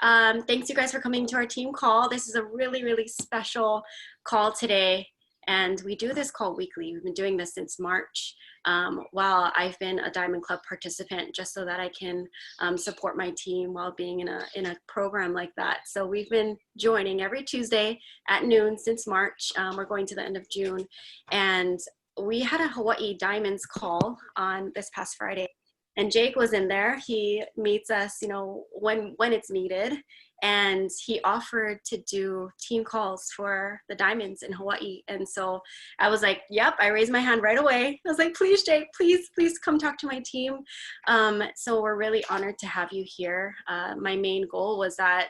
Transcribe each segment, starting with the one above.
Thanks you guys for coming to our team call. This is a really, really special call today. And we do this call weekly. We've been doing this since March while I've been a Diamond Club participant, just so that I can support my team while being in a program like that. So we've been joining every Tuesday at noon since March. We're going to the end of June. And we had a Hawaii Diamonds call on this past Friday. And Jake was in there. He meets us, when it's needed. And he offered to do team calls for the Diamonds in Hawaii. And so I was like, yep, I raised my hand right away. I was like, please, Jake, please come talk to my team. So we're really honored to have you here. My main goal was that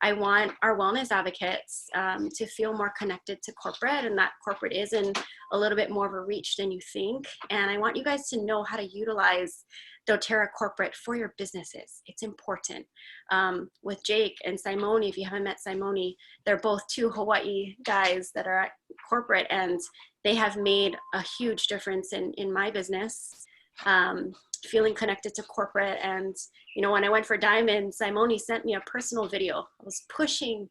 I want our wellness advocates to feel more connected to corporate, and that corporate is in a little bit more of a reach than you think. And I want you guys to know how to utilize doTERRA corporate for your businesses. It's important. With Jake and Simone, if you haven't met Simone, they're both two Hawaii guys that are at corporate, and they have made a huge difference in my business, feeling connected to corporate. And, when I went for Diamond, Simone sent me a personal video. I was pushing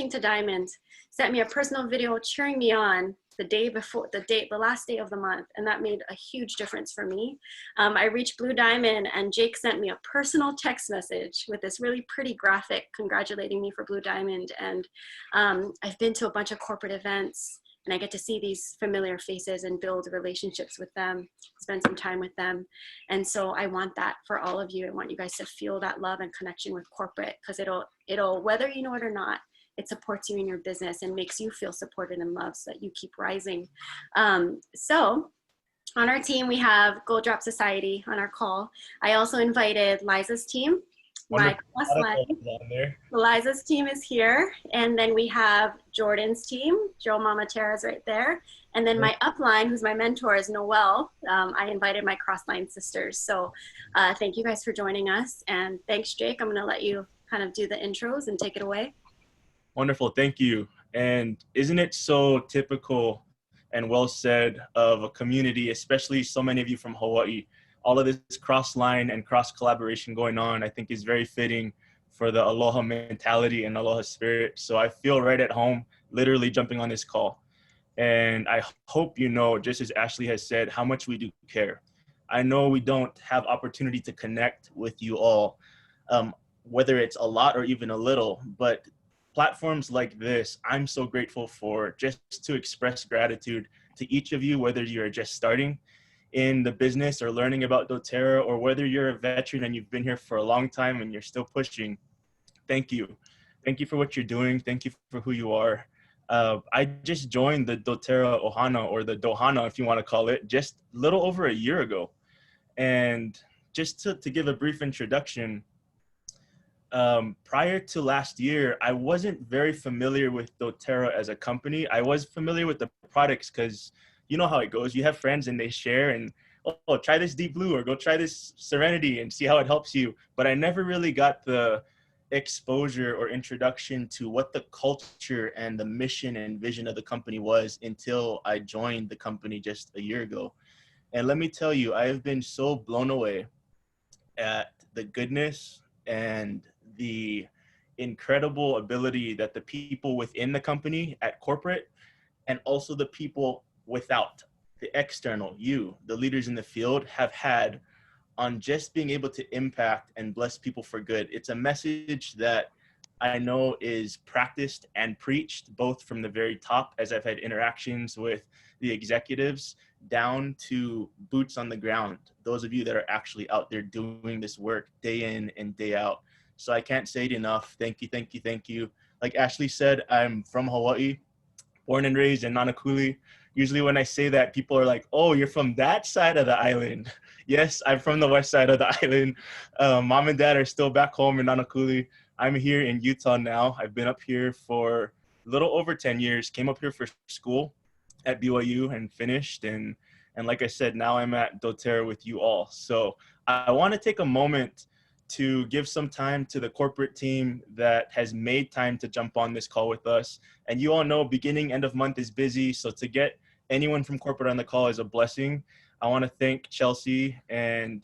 to Diamond, sent me a personal video cheering me on the last day of the month. And that made a huge difference for me. I reached Blue Diamond, and Jake sent me a personal text message with this really pretty graphic congratulating me for Blue Diamond. And I've been to a bunch of corporate events, and I get to see these familiar faces and build relationships with them, spend some time with them. And so I want that for all of you. I want you guys to feel that love and connection with corporate, because it'll, whether you know it or not, it supports you in your business and makes you feel supported and loved so that you keep rising. So on our team, we have Gold Drop Society on our call. I also invited Liza's team. Liza's team is here. And then we have Jordan's team. Joe Mama Tara's right there. And then my upline, who's my mentor, is Noelle. I invited my Crossline sisters. So thank you guys for joining us. And thanks, Jake. I'm going to let you kind of do the intros and take it away. Wonderful. Thank you. And isn't it so typical and well said of a community, especially so many of you from Hawaii? All of this cross-line and cross-collaboration going on, I think, is very fitting for the aloha mentality and aloha spirit. So I feel right at home, literally jumping on this call. And I hope you know, just as Ashley has said, how much we do care. I know we don't have opportunity to connect with you all, whether it's a lot or even a little, but platforms like this, I'm so grateful for, just to express gratitude to each of you, whether you're just starting in the business or learning about doTERRA, or whether you're a veteran and you've been here for a long time and you're still pushing. Thank you. Thank you for what you're doing. Thank you for who you are. I just joined the doTERRA Ohana, or the Dohana, if you want to call it, just a little over a year ago. And just to give a brief introduction, prior to last year, I wasn't very familiar with doTERRA as a company. I was familiar with the products because you know how it goes. You have friends and they share, and, oh, try this Deep Blue, or go try this Serenity and see how it helps you. But I never really got the exposure or introduction to what the culture and the mission and vision of the company was until I joined the company just a year ago. And let me tell you, I have been so blown away at the goodness and the incredible ability that the people within the company at corporate, and also the people without, the external, the leaders in the field, have had on just being able to impact and bless people for good. It's a message that I know is practiced and preached both from the very top, as I've had interactions with the executives, down to boots on the ground, those of you that are actually out there doing this work day in and day out. So I can't say it enough. Thank you, thank you, thank you. Like Ashley said, I'm from Hawaii, born and raised in Nanakuli. Usually when I say that, people are like, oh, you're from that side of the island. Yes, I'm from the west side of the island. Mom and dad are still back home in Nanakuli. I'm here in Utah now. I've been up here for a little over 10 years, came up here for school at BYU and finished. And like I said, now I'm at doTERRA with you all. So I want to take a moment to give some time to the corporate team that has made time to jump on this call with us. And you all know beginning, end of month is busy. So to get anyone from corporate on the call is a blessing. I want to thank Chelsea and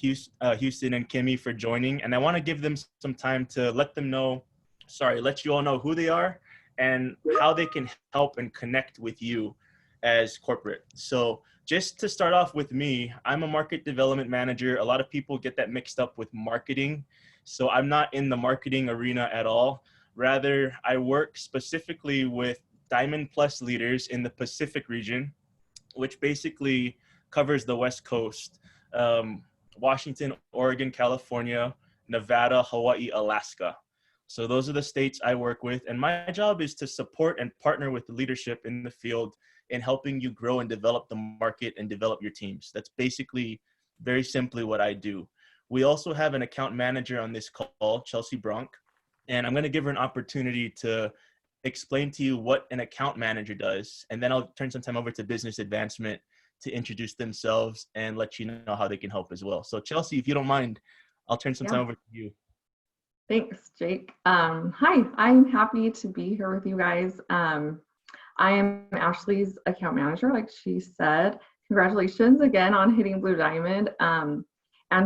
Houston and Kimmy for joining. And I want to give them some time to let you all know who they are and how they can help and connect with you as corporate. So just to start off with me, I'm a market development manager. A lot of people get that mixed up with marketing. So I'm not in the marketing arena at all. Rather, I work specifically with Diamond Plus leaders in the Pacific region, which basically covers the West Coast, Washington, Oregon, California, Nevada, Hawaii, Alaska. So those are the states I work with. And my job is to support and partner with the leadership in the field in helping you grow and develop the market and develop your teams. That's basically very simply what I do. We also have an account manager on this call, Chelsea Bronk, and I'm going to give her an opportunity to explain to you what an account manager does. And then I'll turn some time over to business advancement to introduce themselves and let you know how they can help as well. So Chelsea, if you don't mind, I'll turn some time over to you. Thanks, Jake. Hi, I'm happy to be here with you guys. I am Ashley's account manager, like she said. Congratulations again on hitting Blue Diamond. And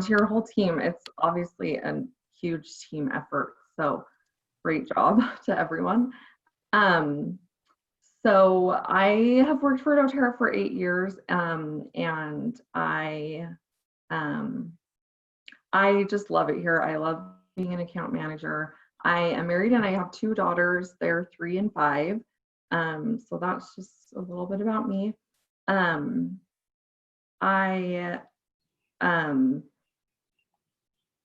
to your whole team, it's obviously a huge team effort. So great job to everyone. So I have worked for doTERRA for 8 years, and I just love it here. I love being an account manager. I am married and I have 2 daughters. They're 3 and 5. So that's just a little bit about me.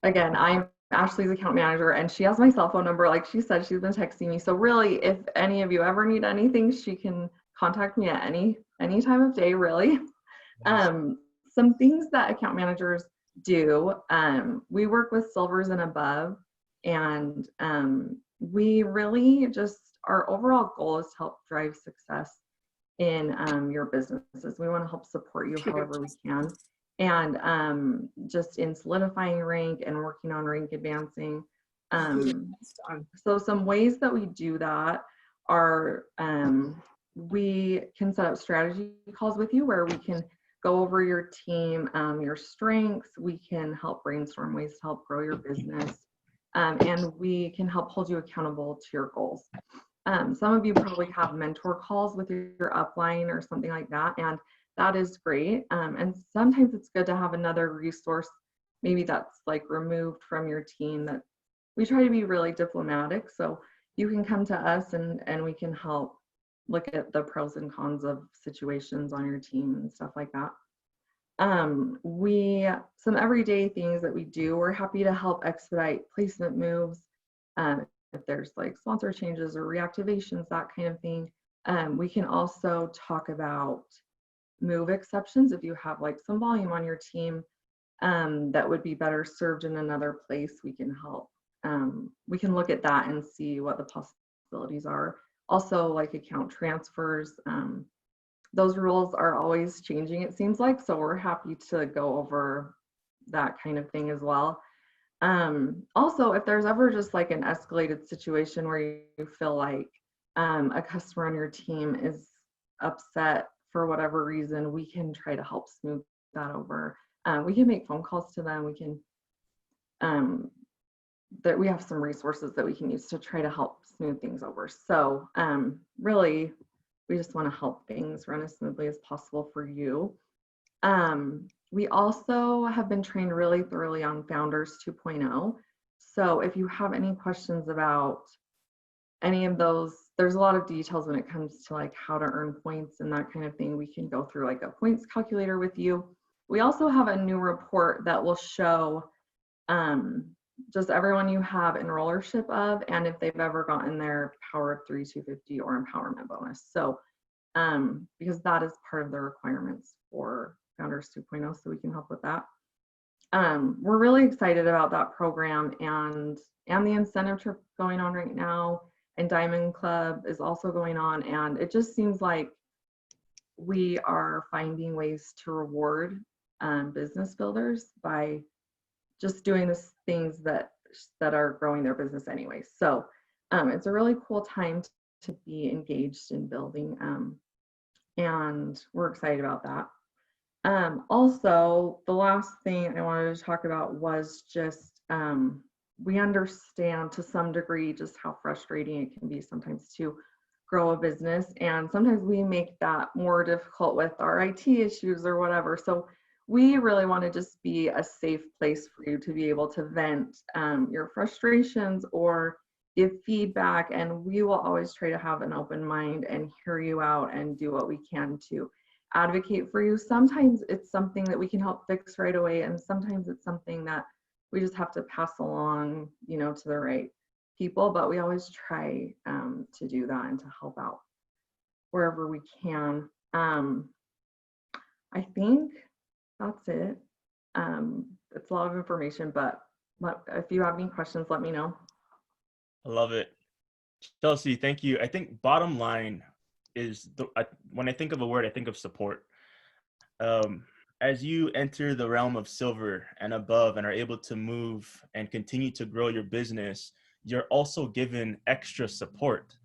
Again, I'm Ashley's account manager and she has my cell phone number. Like she said, she's been texting me. So really, if any of you ever need anything, she can contact me at any time of day, really. Some things that account managers do, we work with silvers and above, and we really just, our overall goal is to help drive success in your businesses. We want to help support you however we can. And just in solidifying rank and working on rank advancing. So some ways that we do that are we can set up strategy calls with you where we can go over your team, your strengths. We can help brainstorm ways to help grow your business. And we can help hold you accountable to your goals. Some of you probably have mentor calls with your upline or something like that. And that is great. And sometimes it's good to have another resource, maybe that's like removed from your team. That we try to be really diplomatic. So you can come to us and we can help look at the pros and cons of situations on your team and stuff like that. Some everyday things that we do, we're happy to help expedite placement moves. If there's like sponsor changes or reactivations, that kind of thing. We can also talk about move exceptions. If you have like some volume on your team that would be better served in another place, we can help. We can look at that and see what the possibilities are. Also, like account transfers, those rules are always changing, it seems like, so we're happy to go over that kind of thing as well. Also, if there's ever just like an escalated situation where you feel like a customer on your team is upset for whatever reason, we can try to help smooth that over. We can make phone calls to them. We can, that we have some resources that we can use to try to help smooth things over. So really, we just want to help things run as smoothly as possible for you. We also have been trained really thoroughly on Founders 2.0. So if you have any questions about any of those, there's a lot of details when it comes to like how to earn points and that kind of thing. We can go through like a points calculator with you. We also have a new report that will show just everyone you have enrollership of, and if they've ever gotten their Power of 3 250 or empowerment bonus. So because that is part of the requirements for Founders 2.0, so we can help with that. We're really excited about that program and the incentive trip going on right now, and Diamond Club is also going on, and it just seems like we are finding ways to reward business builders by just doing the things that are growing their business anyway. So it's a really cool time to be engaged in building, and we're excited about that. Also, the last thing I wanted to talk about was just we understand to some degree just how frustrating it can be sometimes to grow a business. And sometimes we make that more difficult with our IT issues or whatever. So we really want to just be a safe place for you to be able to vent your frustrations or give feedback. And we will always try to have an open mind and hear you out and do what we can to advocate for you. Sometimes it's something that we can help fix right away, and sometimes it's something that we just have to pass along, to the right people. But we always try to do that and to help out wherever we can. I think that's it. It's a lot of information, but if you have any questions, let me know. I love it. Chelsea, thank you. I think bottom line is when I think of a word, I think of support. As you enter the realm of silver and above and are able to move and continue to grow your business, you're also given extra support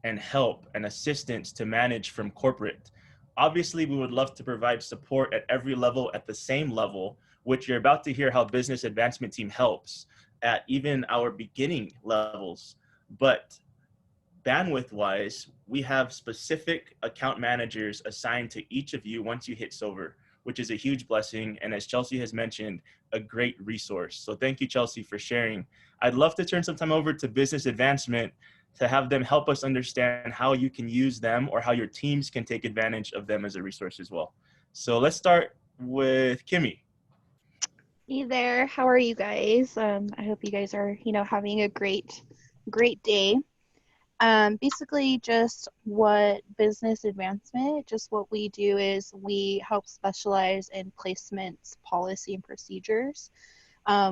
and help and assistance to manage from corporate. Obviously, we would love to provide support at every level at the same level, which you're about to hear how Business Advancement Team helps at even our beginning levels. But bandwidth wise, we have specific account managers assigned to each of you once you hit silver, which is a huge blessing. And as Chelsea has mentioned, a great resource. So thank you, Chelsea, for sharing. I'd love to turn some time over to Business Advancement to have them help us understand how you can use them or how your teams can take advantage of them as a resource as well. So let's start with Kimmy. Hey there, how are you guys? I hope you guys are, having a great day. Basically just what business advancement, just what we do is we help specialize in placements, policy, and procedures.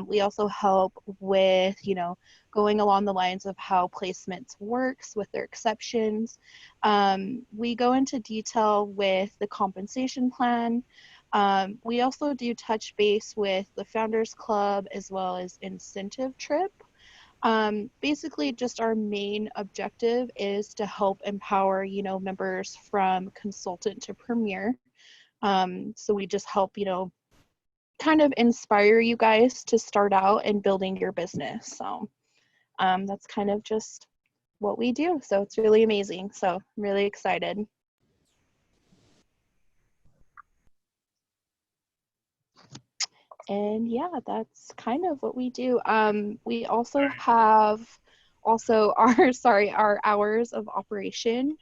We also help with, going along the lines of how placements works with their exceptions. We go into detail with the compensation plan. We also do touch base with the Founders Club as well as incentive trip. Basically just our main objective is to help empower, members from consultant to premier. So we just help, kind of inspire you guys to start out in building your business. So that's kind of just what we do. So it's really amazing. So I'm really excited. And yeah, that's kind of what we do. We also have our hours of operation.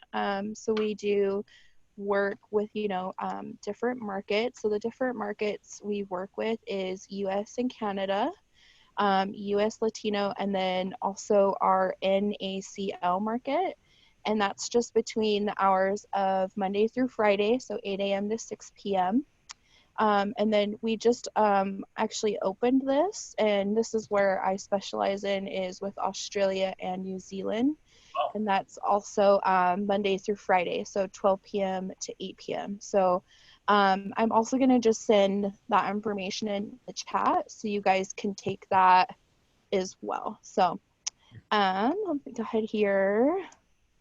So we do work with, different markets. So the different markets we work with is US and Canada, US Latino, and then also our NACL market. And that's just between the hours of Monday through Friday, so 8 a.m. to 6 p.m. And then we just actually opened this, and this is where I specialize in, is with Australia and New Zealand. Wow. And that's also Monday through Friday, so 12 p.m. to 8 p.m. So I'm also going to just send that information in the chat so you guys can take that as well. So let me go ahead here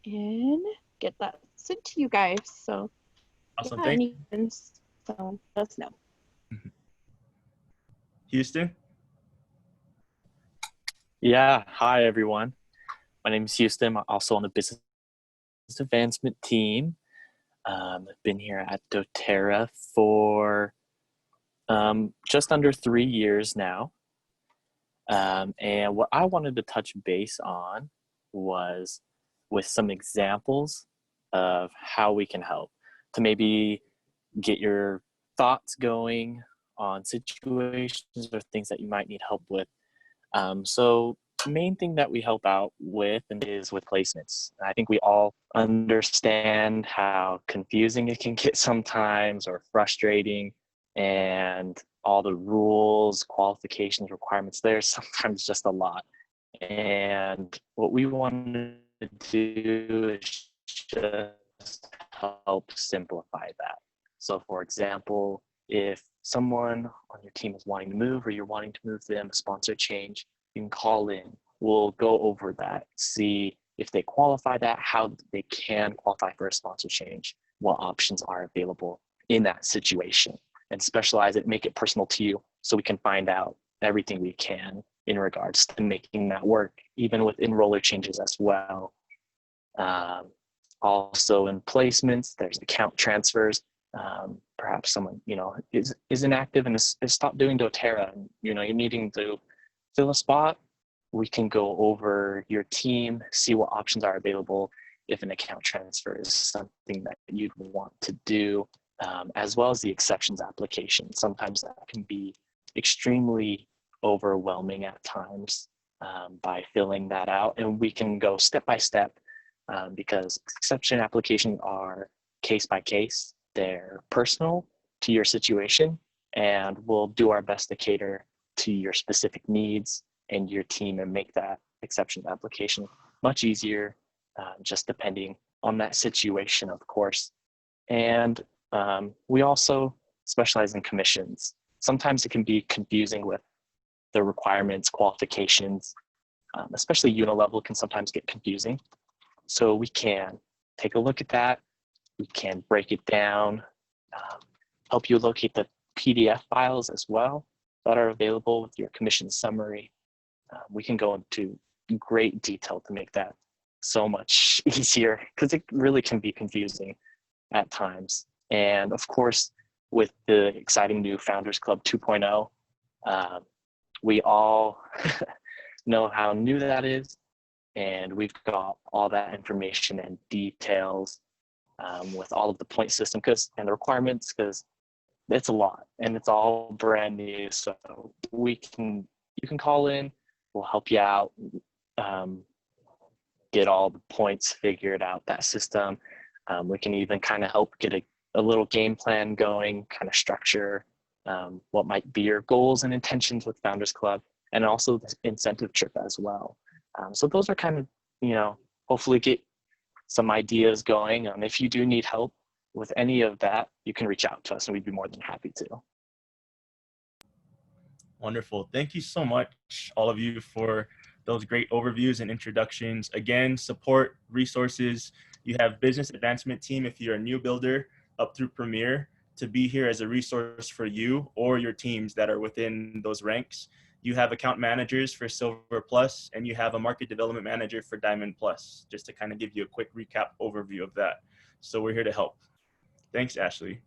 and get that sent to you guys. So Awesome. yeah, Thank any questions, so let us know. Houston. Yeah, hi everyone. My name is Houston. I'm also on the business advancement team. I've been here at doTERRA for just under 3 years now. And what I wanted to touch base on was with some examples of how we can help to maybe get your thoughts going on situations or things that you might need help with. So the main thing that we help out with is with placements. I think we all understand how confusing it can get sometimes, or frustrating, and all the rules, qualifications, requirements, there's sometimes just a lot. And what we want to do is just help simplify that. So for example, if someone on your team is wanting to move, or you're wanting to move them a sponsor change, you can call in. We'll go over that, see if they qualify that, how they can qualify for a sponsor change, what options are available in that situation. and specialize it, make it personal to you, so we can find out everything we can in regards to making that work, even with enroller changes as well. Also in placements, there's account transfers. Perhaps someone, is inactive and is stopped doing doTERRA, and, you're needing to fill a spot. We can go over your team, see what options are available if an account transfer is something that you'd want to do, as well as the exceptions application. Sometimes that can be extremely overwhelming at times by filling that out, and we can go step by step because exception applications are case by case. They're personal to your situation, and we'll do our best to cater to your specific needs and your team and make that exception application much easier, just depending on that situation, of course. And we also specialize in commissions. Sometimes it can be confusing with the requirements, qualifications, especially unilevel can sometimes get confusing. So we can take a look at that. We can break it down, help you locate the PDF files as well that are available with your commission summary. We can go into great detail to make that so much easier, because it really can be confusing at times. And of course, with the exciting new Founders Club 2.0, we all know how new that is, and we've got all that information and details with all of the point system and the requirements, because it's a lot and it's all brand new. So you can call in, we'll help you out, get all the points figured out, that system. We can even kind of help get a little game plan going, kind of structure what might be your goals and intentions with Founders Club, and also the incentive trip as well. So those are kind of, hopefully get some ideas going. If you do need help with any of that, you can reach out to us and we'd be more than happy to. Wonderful. Thank you so much, all of you, for those great overviews and introductions. Again, support resources. You have business advancement team if you're a new builder up through Premier to be here as a resource for you or your teams that are within those ranks. You have account managers for Silver Plus, and you have a market development manager for Diamond Plus, just to kind of give you a quick recap overview of that. So we're here to help. Thanks, Ashley.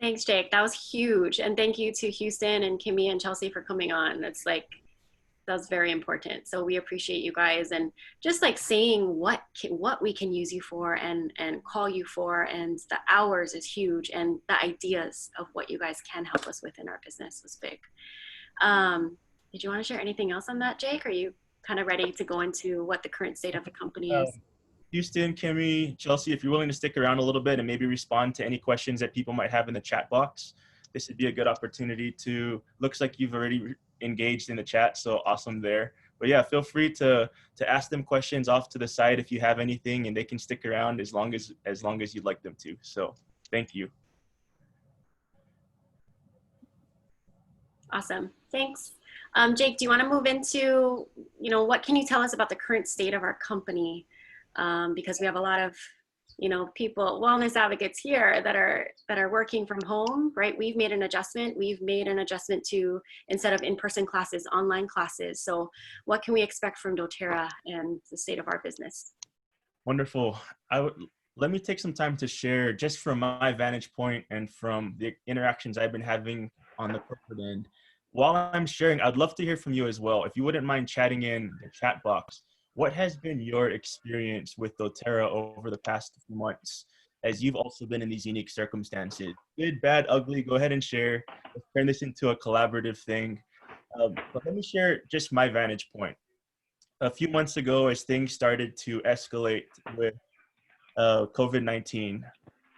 Thanks, Jake. That was huge. And thank you to Houston and Kimmy and Chelsea for coming on. That's very important. So we appreciate you guys, and just like saying what we can use you for and call you for, and the hours is huge, and the ideas of what you guys can help us with in our business was big. Did you want to share anything else on that, Jake? Are you kind of ready to go into what the current state of the company is? Houston, Kimmy, Chelsea, if you're willing to stick around a little bit and maybe respond to any questions that people might have in the chat box, this would be a good opportunity to, looks like you've already engaged in the chat, so awesome there. But yeah, feel free to ask them questions off to the side if you have anything, and they can stick around as long as you'd like them to. So thank you. Awesome. Thanks. Jake, do you want to move into, what can you tell us about the current state of our company? Because we have a lot of, people, wellness advocates here that are working from home, right? We've made an adjustment. We've made an adjustment to, instead of in-person classes, online classes. So what can we expect from doTERRA and the state of our business? Wonderful. Let me take some time to share just from my vantage point and from the interactions I've been having on the corporate end. While I'm sharing, I'd love to hear from you as well. If you wouldn't mind chatting in the chat box, what has been your experience with doTERRA over the past few months, as you've also been in these unique circumstances? Good, bad, ugly, go ahead and share. Let's turn this into a collaborative thing. But let me share just my vantage point. A few months ago, as things started to escalate with COVID-19,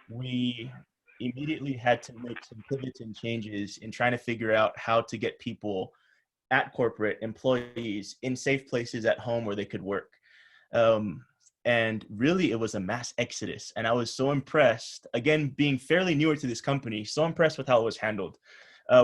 we immediately had to make some pivots and changes in trying to figure out how to get people at corporate, employees, in safe places at home where they could work. And really, it was a mass exodus. And I was so impressed, again, being fairly newer to this company, so impressed with how it was handled.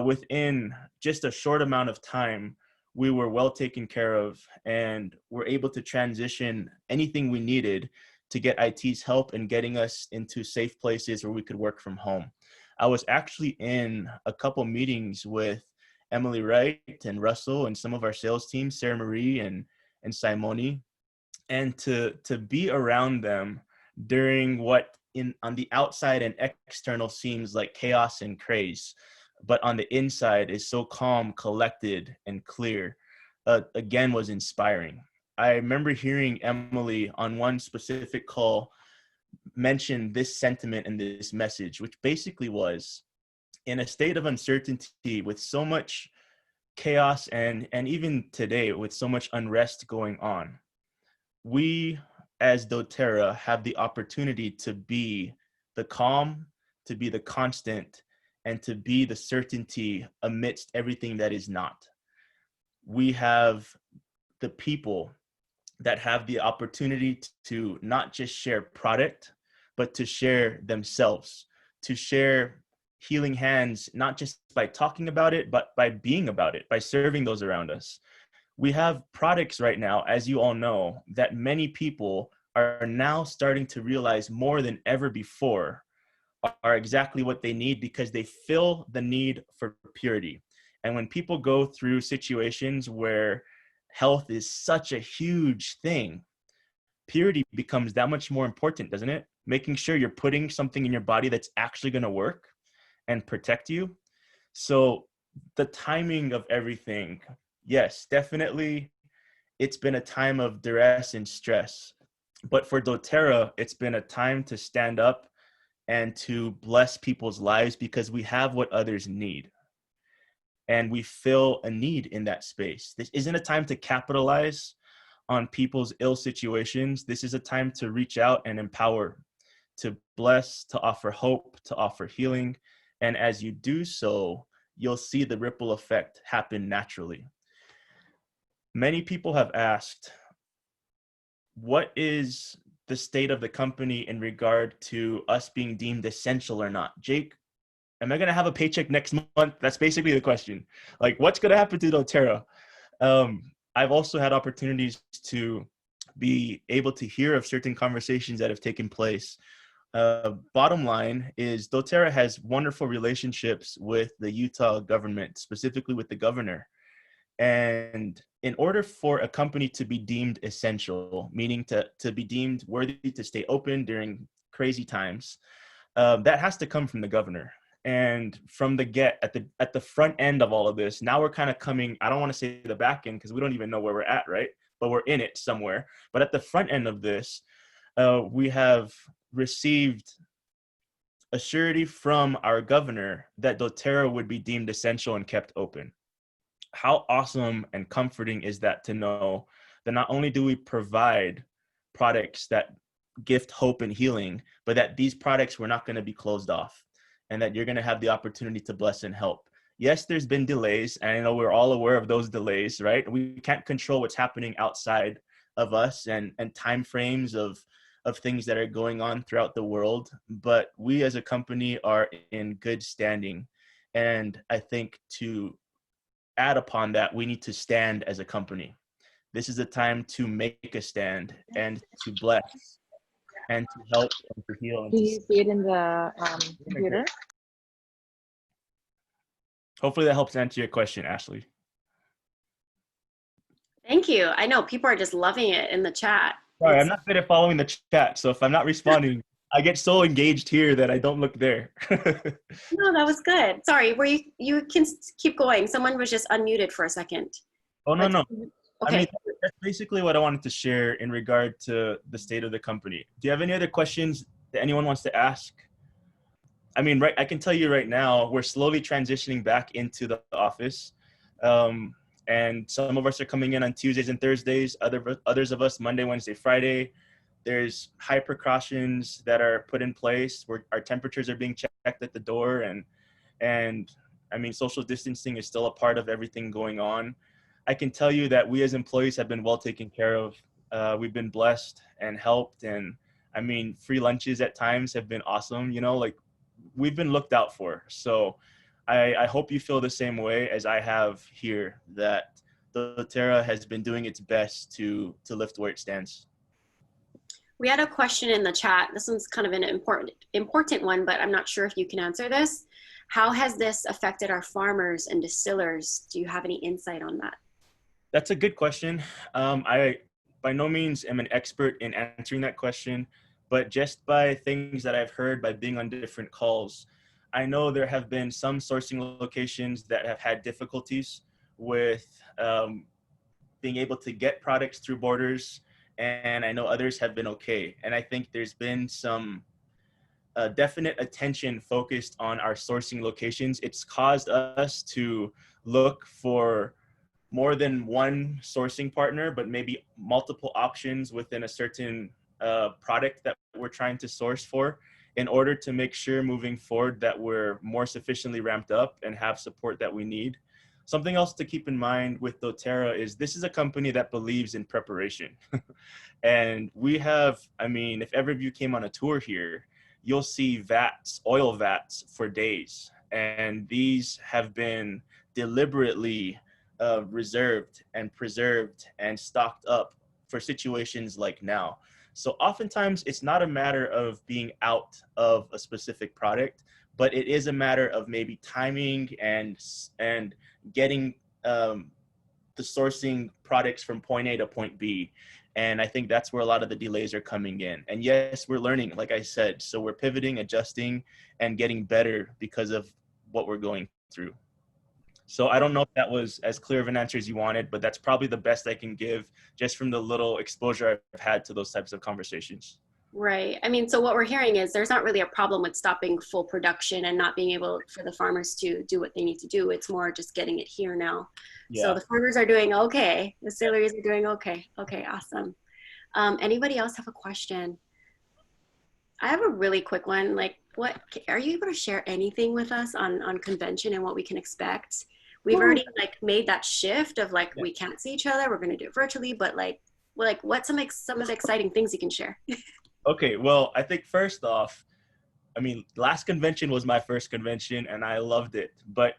Within just a short amount of time, we were well taken care of and were able to transition anything we needed to get IT's help in getting us into safe places where we could work from home. I was actually in a couple meetings with Emily Wright and Russell and some of our sales team, Sarah Marie and Simone, and to be around them during what on the outside and external seems like chaos and craze, but on the inside is so calm, collected, and clear, again was inspiring. I remember hearing Emily on one specific call mention this sentiment and this message, which basically was, in a state of uncertainty with so much chaos and even today with so much unrest going on, we as doTERRA have the opportunity to be the calm, to be the constant, and to be the certainty amidst everything that is not. We have the people that have the opportunity to not just share product, but to share themselves, to share healing hands, not just by talking about it, but by being about it, by serving those around us. We have products right now, as you all know, that many people are now starting to realize more than ever before are exactly what they need, because they fill the need for purity. And when people go through situations where health is such a huge thing, purity becomes that much more important, doesn't it? Making sure you're putting something in your body that's actually going to work and protect you. So the timing of everything, yes, definitely, it's been a time of duress and stress. But for doTERRA, it's been a time to stand up and to bless people's lives, because we have what others need. And we fill a need in that space. This isn't a time to capitalize on people's ill situations. This is a time to reach out and empower, to bless, to offer hope, to offer healing. And as you do so, you'll see the ripple effect happen naturally. Many people have asked, what is the state of the company in regard to us being deemed essential or not? Jake, am I going to have a paycheck next month? That's basically the question. Like, what's going to happen to doTERRA? I've also had opportunities to be able to hear of certain conversations that have taken place. Bottom line is doTERRA has wonderful relationships with the Utah government, specifically with the governor. And in order for a company to be deemed essential, meaning to be deemed worthy to stay open during crazy times, that has to come from the governor. And from the at the front end of all of this, now we're kind of coming, I don't want to say the back end because we don't even know where we're at, right? But we're in it somewhere. But at the front end of this, we have received a surety from our governor that doTERRA would be deemed essential and kept open. How awesome and comforting is that, to know that not only do we provide products that gift hope and healing, but that these products were not going to be closed off, and that you're going to have the opportunity to bless and help. Yes, there's been delays, and I know we're all aware of those delays, right? We can't control what's happening outside of us and time frames of things that are going on throughout the world, but we as a company are in good standing. And I think to add upon that, we need to stand as a company. This is a time to make a stand and to bless and to help and to heal. And Do you see it in the computer? Hopefully that helps answer your question, Ashley. Thank you. I know people are just loving it in the chat. Sorry, I'm not good at following the chat, so if I'm not responding, I get so engaged here that I don't look there. No, that was good. Sorry, you can keep going. Someone was just unmuted for a second. Oh, no. Okay. I mean, that's basically what I wanted to share in regard to the state of the company. Do you have any other questions that anyone wants to ask? I mean, right, I can tell you right now, we're slowly transitioning back into the office. And some of us are coming in on Tuesdays and Thursdays, others of us Monday, Wednesday, Friday. There's high precautions that are put in place where our temperatures are being checked at the door. And I mean, social distancing is still a part of everything going on. I can tell you that we as employees have been well taken care of. We've been blessed and helped. And I mean, free lunches at times have been awesome. You know, like, we've been looked out for. So I hope you feel the same way as I have here, that doTERRA has been doing its best to lift where it stands. We had a question in the chat. This one's kind of an important one, but I'm not sure if you can answer this. How has this affected our farmers and distillers? Do you have any insight on that? That's a good question. I by no means am an expert in answering that question, but just by things that I've heard by being on different calls, I know there have been some sourcing locations that have had difficulties with being able to get products through borders, and I know others have been okay. And I think there's been some definite attention focused on our sourcing locations. It's caused us to look for more than one sourcing partner, but maybe multiple options within a certain product that we're trying to source for, in order to make sure moving forward that we're more sufficiently ramped up and have support that we need. Something else to keep in mind with doTERRA is this is a company that believes in preparation. And we have, I mean, if ever of you came on a tour here, you'll see vats, oil vats for days. And these have been deliberately reserved and preserved and stocked up for situations like now. So oftentimes it's not a matter of being out of a specific product, but it is a matter of maybe timing and getting the sourcing products from point A to point B. And I think that's where a lot of the delays are coming in. And yes, we're learning, like I said, so we're pivoting, adjusting, and getting better because of what we're going through. So I don't know if that was as clear of an answer as you wanted, but that's probably the best I can give just from the little exposure I've had to those types of conversations. Right. I mean, so what we're hearing is there's not really a problem with stopping full production and not being able for the farmers to do what they need to do. It's more just getting it here now. Yeah. So the farmers are doing okay. The distilleries are doing okay. Okay, awesome. Anybody else have a question? I have a really quick one. Like, what are you able to share anything with us on convention and what we can expect? We've already like made that shift of like we can't see each other. We're going to do it virtually, but like what's some of the exciting things you can share? Okay, well, I think first off, I mean, last convention was my first convention and I loved it. But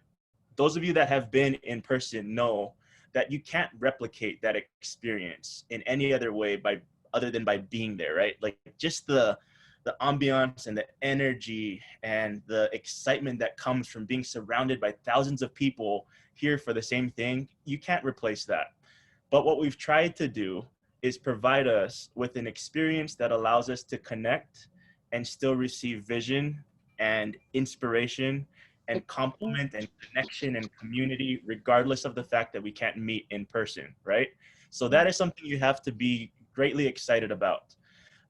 those of you that have been in person know that you can't replicate that experience in any other way other than by being there, right? Like just the ambiance and the energy and the excitement that comes from being surrounded by thousands of people here for the same thing, you can't replace that. But what we've tried to do is provide us with an experience that allows us to connect and still receive vision and inspiration and compliment and connection and community, regardless of the fact that we can't meet in person, right? So that is something you have to be greatly excited about.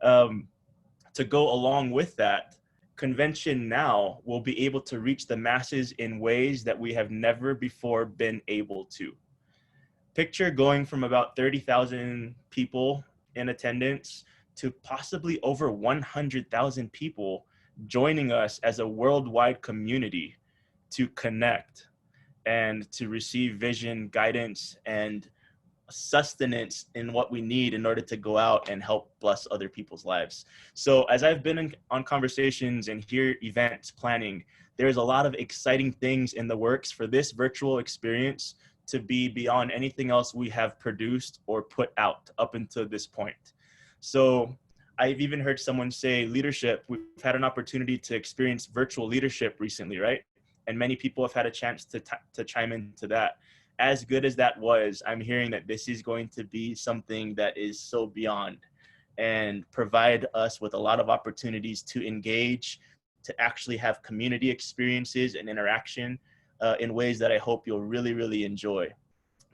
To go along with that, convention now will be able to reach the masses in ways that we have never before been able to. Picture going from about 30,000 people in attendance to possibly over 100,000 people joining us as a worldwide community to connect and to receive vision, guidance, and sustenance in what we need in order to go out and help bless other people's lives. So as I've been on conversations and here events planning, there's a lot of exciting things in the works for this virtual experience to be beyond anything else we have produced or put out up until this point. So I've even heard someone say leadership. We've had an opportunity to experience virtual leadership recently, right? And many people have had a chance to chime into that. As good as that was, I'm hearing that this is going to be something that is so beyond and provide us with a lot of opportunities to engage, to actually have community experiences and interaction in ways that I hope you'll really, really enjoy.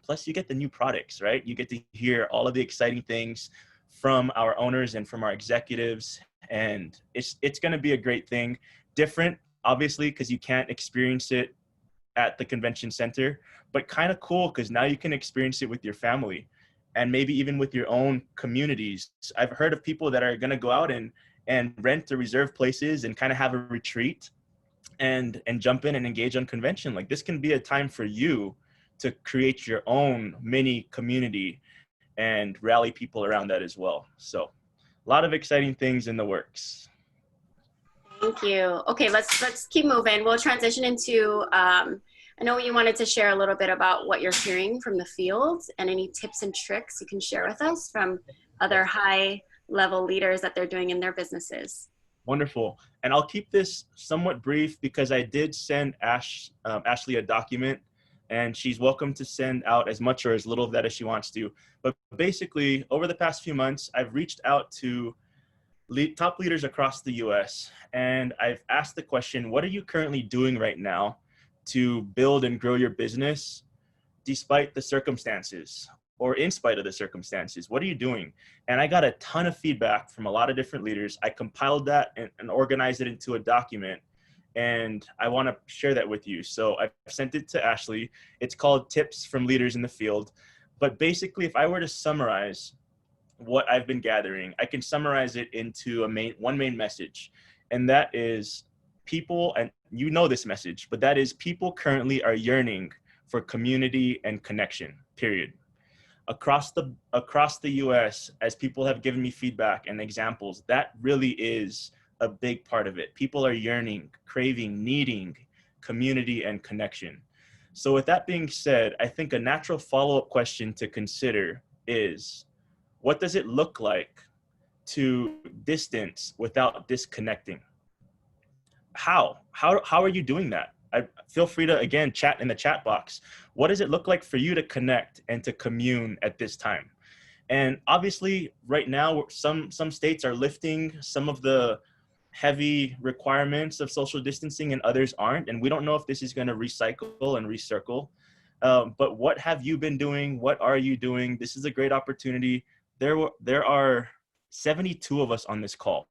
Plus, you get the new products, right? You get to hear all of the exciting things from our owners and from our executives. And it's going to be a great thing. Different, obviously, because you can't experience it at the convention center, but kind of cool because now you can experience it with your family and maybe even with your own communities. I've heard of people that are going to go out and rent the reserved places and kind of have a retreat and jump in and engage on convention. Like this can be a time for you to create your own mini community and rally people around that as well. So a lot of exciting things in the works. Thank you. Okay, let's keep moving. We'll transition into, I know you wanted to share a little bit about what you're hearing from the field and any tips and tricks you can share with us from other high level leaders that they're doing in their businesses. Wonderful. And I'll keep this somewhat brief because I did send Ashley a document, and she's welcome to send out as much or as little of that as she wants to. But basically, over the past few months, I've reached out to top leaders across the US, and I've asked the question, what are you currently doing right now to build and grow your business despite the circumstances or in spite of the circumstances? What are you doing? And I got a ton of feedback from a lot of different leaders. I compiled that and organized it into a document, and I want to share that with you. So I sent it to Ashley. It's called Tips from Leaders in the Field. But basically, if I were to summarize what I've been gathering, I can summarize it into one main message. And that is people, and you know this message, but that is people currently are yearning for community and connection, period. Across the US, as people have given me feedback and examples, that really is a big part of it. People are yearning, craving, needing community and connection. So with that being said, I think a natural follow-up question to consider is, what does it look like to distance without disconnecting? How are you doing that? Feel free to, again, chat in the chat box. What does it look like for you to connect and to commune at this time? And obviously, right now, some states are lifting some of the heavy requirements of social distancing and others aren't. And we don't know if this is going to recycle and recircle. But what have you been doing? What are you doing? This is a great opportunity. There are 72 of us on this call.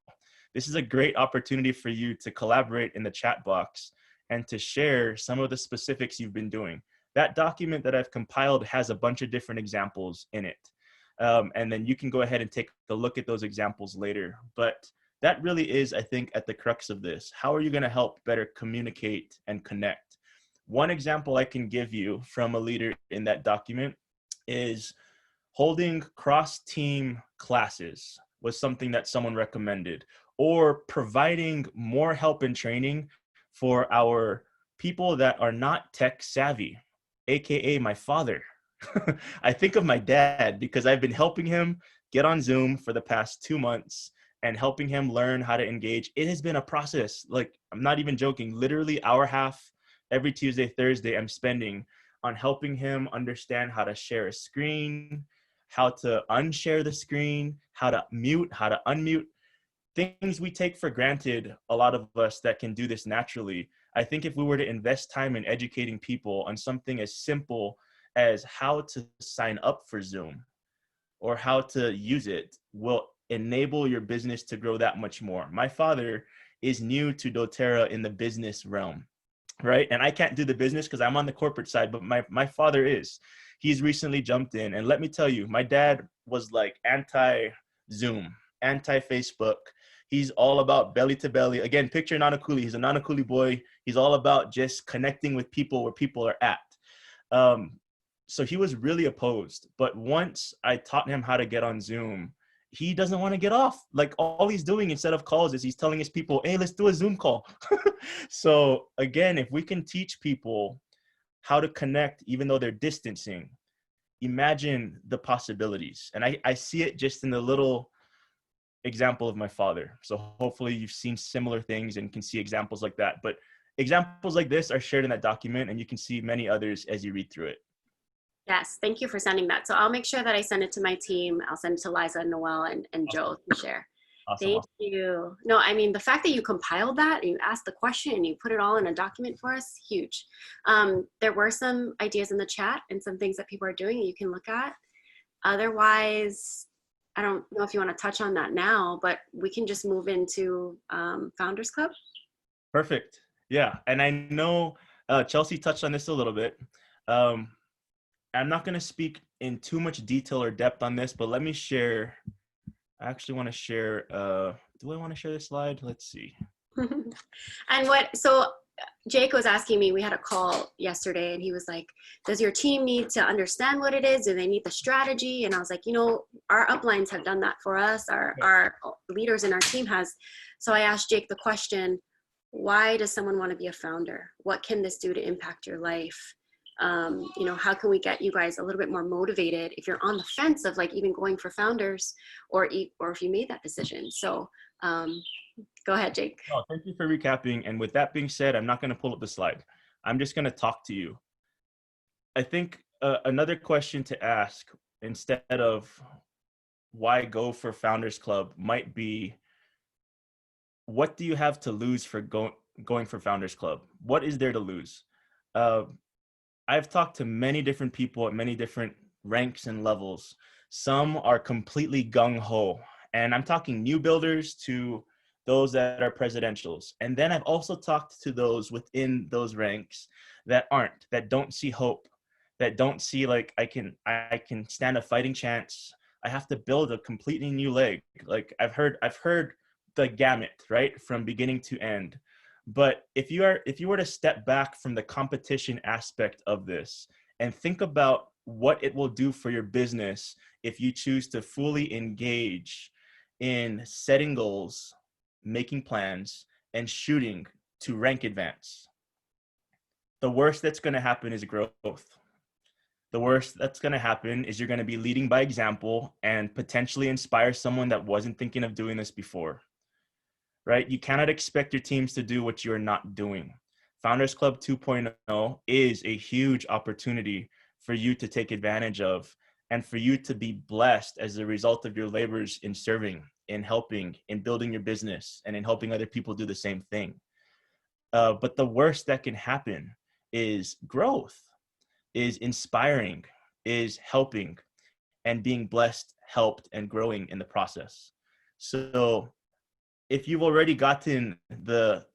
This is a great opportunity for you to collaborate in the chat box and to share some of the specifics you've been doing. That document that I've compiled has a bunch of different examples in it. And then you can go ahead and take a look at those examples later. But that really is, I think, at the crux of this. How are you going to help better communicate and connect? One example I can give you from a leader in that document is holding cross-team classes was something that someone recommended, or providing more help and training for our people that are not tech savvy, AKA my father. I think of my dad because I've been helping him get on Zoom for the past 2 months and helping him learn how to engage. It has been a process. Like, I'm not even joking. Literally hour half every Tuesday, Thursday, I'm spending on helping him understand how to share a screen, how to unshare the screen, how to mute, how to unmute. Things we take for granted, a lot of us that can do this naturally. I think if we were to invest time in educating people on something as simple as how to sign up for Zoom or how to use it, will enable your business to grow that much more. My father is new to doTERRA in the business realm, right? And I can't do the business because I'm on the corporate side, but my father is. He's recently jumped in. And let me tell you, my dad was like anti-Zoom, anti-Facebook. He's all about belly to belly. Again, picture Nanakuli. He's a Nanakuli boy. He's all about just connecting with people where people are at. So he was really opposed. But once I taught him how to get on Zoom, he doesn't want to get off. Like, all he's doing instead of calls is he's telling his people, hey, let's do a Zoom call. So again, if we can teach people how to connect, even though they're distancing, imagine the possibilities. And I see it just in the little example of my father. So hopefully you've seen similar things and can see examples like that. But examples like this are shared in that document, and you can see many others as you read through it. Yes, thank you for sending that. So I'll make sure that I send it to my team. I'll send it to Liza, Noel, and Joe to share. Thank you. No, I mean, the fact that you compiled that and you asked the question and you put it all in a document for us, huge. There were some ideas in the chat and some things that people are doing that you can look at. Otherwise, I don't know if you want to touch on that now, but we can just move into Founders Club. Perfect. Yeah. And I know Chelsea touched on this a little bit. I'm not going to speak in too much detail or depth on this, but let me share. I actually want to share. Do I want to share this slide? Let's see. And so Jake was asking me, we had a call yesterday and he was like, does your team need to understand what it is? Do they need the strategy? And I was like, you know, our uplines have done that for us. Our leaders in our team has. So I asked Jake the question, why does someone want to be a founder? What can this do to impact your life? You know, how can we get you guys a little bit more motivated if you're on the fence of like even going for founders, or if you made that decision. So go ahead, Jake. No, thank you for recapping. And with that being said, I'm not going to pull up the slide. I'm just going to talk to you. I think another question to ask instead of why go for Founders Club might be, what do you have to lose for going for Founders Club? What is there to lose? I've talked to many different people at many different ranks and levels. Some are completely gung-ho, and I'm talking new builders to those that are presidentials. And then I've also talked to those within those ranks that aren't, that don't see hope, that don't see like I can stand a fighting chance. I have to build a completely new leg. Like I've heard the gamut, right, from beginning to end. But if you were to step back from the competition aspect of this and think about what it will do for your business if you choose to fully engage in setting goals, making plans, and shooting to rank advance, the worst that's going to happen is growth. The worst that's going to happen is you're going to be leading by example and potentially inspire someone that wasn't thinking of doing this before. Right? You cannot expect your teams to do what you're not doing. Founders Club 2.0 is a huge opportunity for you to take advantage of and for you to be blessed as a result of your labors in serving, in helping, in building your business, and in helping other people do the same thing. But the worst that can happen is growth, is inspiring, is helping, and being blessed, helped, and growing in the process. So if you've already gotten the